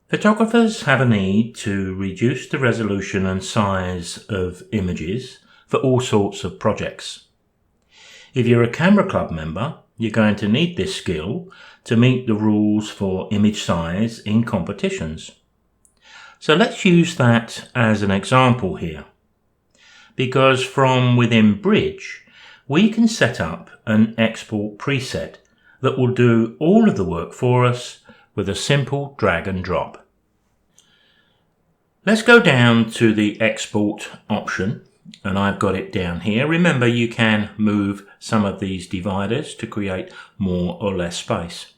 Photographers have a need to reduce the resolution and size of images for all sorts of projects. If you're a Camera Club member, you're going to need this skill to meet the rules for image size in competitions. So let's use that as an example here, because from within Bridge, we can set up an export preset that will do all of the work for us with a simple drag and drop. Let's go down to the export option, and I've got it down here. Remember, you can move some of these dividers to create more or less space.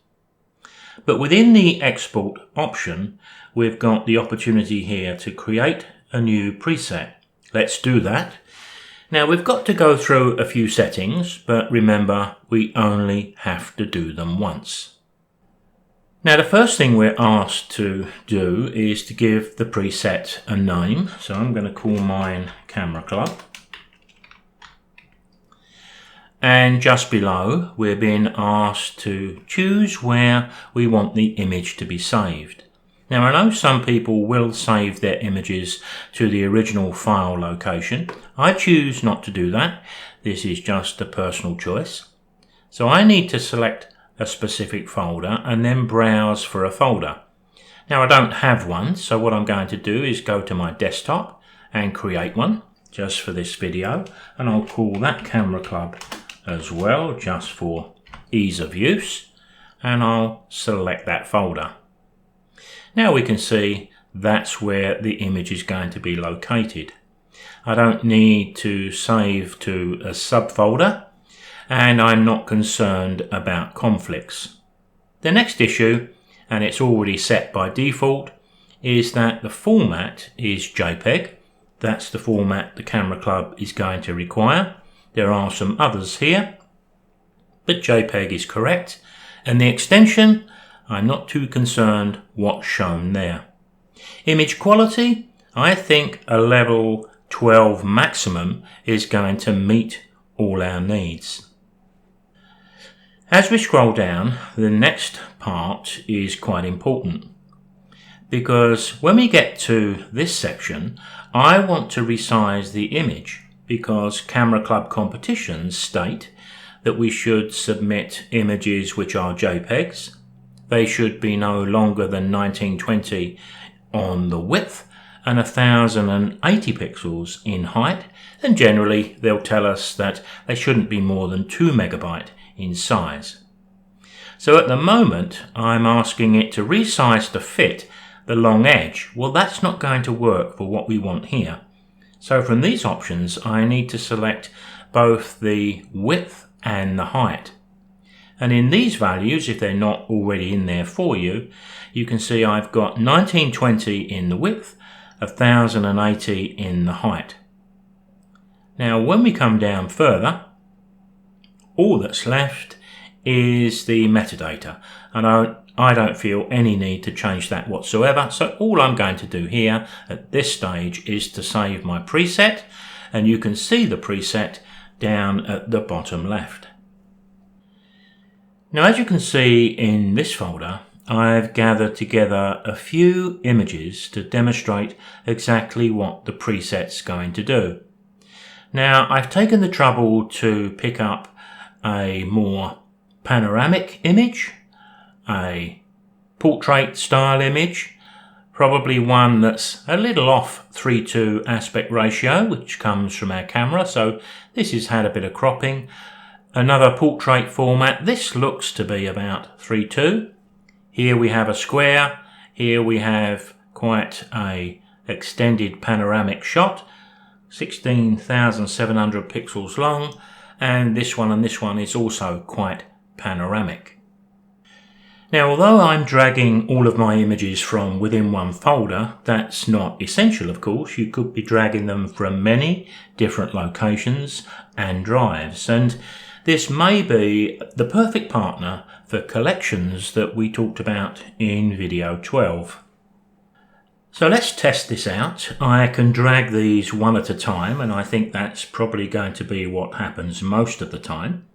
But within the export option, we've got the opportunity here to create a new preset. Let's do that. Now we've got to go through a few settings, but remember, we only have to do them once. Now the first thing we're asked to do is to give the preset a name. So I'm going to call mine Camera Club. And just below, we're being asked to choose where we want the image to be saved. Now I know some people will save their images to the original file location. I choose not to do that. This is just a personal choice. So I need to select a specific folder and then browse for a folder. Now I don't have one, so what I'm going to do is go to my desktop and create one just for this video, and I'll call that Camera Club as well, just for ease of use, and I'll select that folder. Now we can see that's where the image is going to be located. I don't need to save to a subfolder, and I'm not concerned about conflicts. The next issue, and it's already set by default, is that the format is JPEG. That's the format the Camera Club is going to require. There are some others here, but JPEG is correct. And the extension, I'm not too concerned what's shown there. Image quality, I think a level 12 maximum is going to meet all our needs. As we scroll down, the next part is quite important, because when we get to this section, I want to resize the image, because Camera Club competitions state that we should submit images which are JPEGs. They should be no longer than 1920 on the width and 1080 pixels in height, and generally they'll tell us that they shouldn't be more than 2 megabyte in size. So at the moment I'm asking it to resize to fit the long edge. Well, that's not going to work for what we want here. So from these options I need to select both the width and the height. And in these values, if they're not already in there for you, you can see I've got 1920 in the width, 1080 in the height. Now when we come down further, all that's left is the metadata, and I don't feel any need to change that whatsoever. So all I'm going to do here at this stage is to save my preset, and you can see the preset down at the bottom left. Now as you can see in this folder, I've gathered together a few images to demonstrate exactly what the preset's going to do. Now I've taken the trouble to pick up a more panoramic image, a portrait style image, probably one that's a little off 3:2 aspect ratio, which comes from our camera, so this has had a bit of cropping. Another portrait format, this looks to be about 3:2. Here we have a square, here we have quite a extended panoramic shot, 16,700 pixels long, and this one is also quite panoramic. Now although I'm dragging all of my images from within one folder, that's not essential of course. You could be dragging them from many different locations and drives, and this may be the perfect partner for collections that we talked about in video 12. So let's test this out. I can drag these one at a time, and I think that's probably going to be what happens most of the time.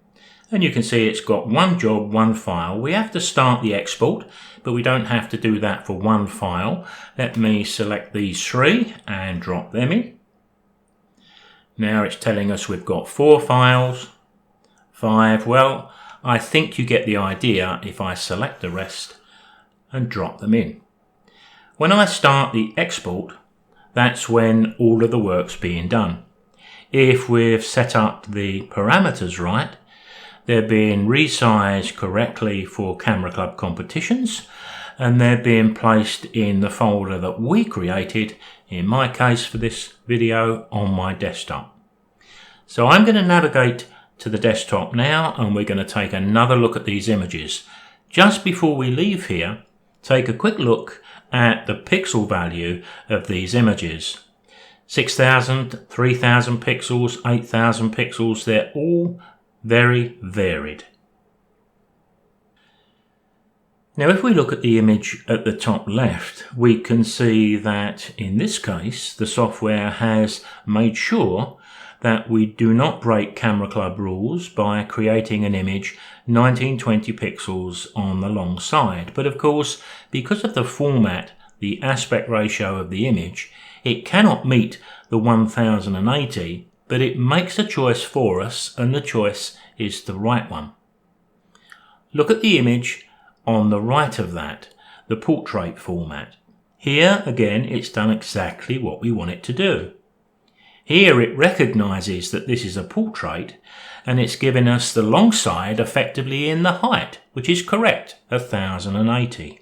And you can see it's got one job, one file. We have to start the export, but we don't have to do that for one file. Let me select these three and drop them in. Now it's telling us we've got 4 files, 5. Well, I think you get the idea if I select the rest and drop them in. When I start the export, that's when all of the work's being done. If we've set up the parameters right, they're being resized correctly for Camera Club competitions, and they're being placed in the folder that we created, in my case for this video, on my desktop. So I'm going to navigate to the desktop now, and we're going to take another look at these images. Just before we leave here, take a quick look at the pixel value of these images. 6,000, 3,000 pixels, 8,000 pixels, they're all very varied. Now if we look at the image at the top left, we can see that in this case the software has made sure that we do not break Camera Club rules by creating an image 1920 pixels on the long side. But of course, because of the format, the aspect ratio of the image, it cannot meet the 1080, but it makes a choice for us, and the choice is the right one. Look at the image on the right of that, the portrait format. Here again it's done exactly what we want it to do. Here it recognizes that this is a portrait, and it's given us the long side effectively in the height, which is correct, 1080.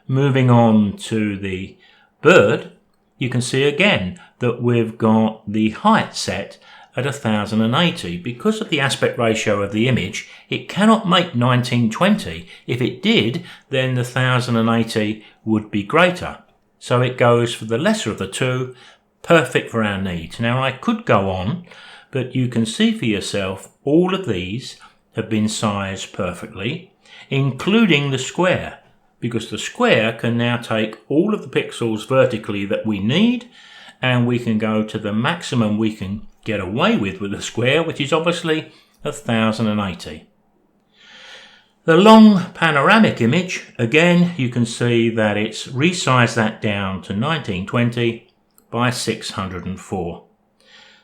Moving on to the bird, you can see again that we've got the height set at 1080. Because of the aspect ratio of the image, it cannot make 1920. If it did, then the 1080 would be greater. So it goes for the lesser of the two, perfect for our needs. Now I could go on, but you can see for yourself all of these have been sized perfectly, including the square, because the square can now take all of the pixels vertically that we need, and we can go to the maximum we can get away with the square, which is obviously 1080. The long panoramic image, again, you can see that it's resized that down to 1920 by 604.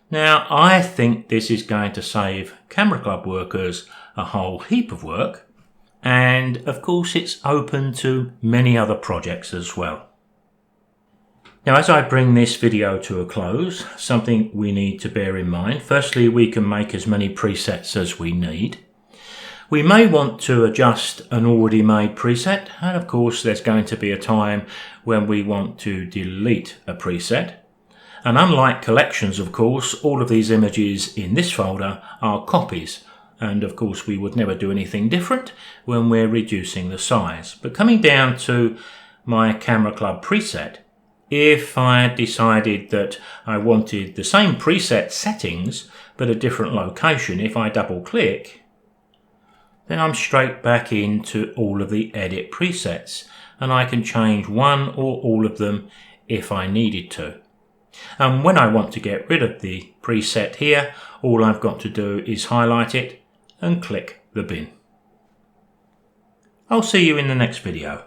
Now, I think this is going to save Camera Club workers a whole heap of work, and of course it's open to many other projects as well. Now, as I bring this video to a close, something we need to bear in mind. Firstly, we can make as many presets as we need. We may want to adjust an already made preset, and of course there's going to be a time when we want to delete a preset. And unlike collections, of course, all of these images in this folder are copies, and of course we would never do anything different when we're reducing the size. But coming down to my Camera Club preset, if I decided that I wanted the same preset settings but a different location, if I double click, then I'm straight back into all of the edit presets, and I can change one or all of them if I needed to. And when I want to get rid of the preset here, all I've got to do is highlight it and click the bin. I'll see you in the next video.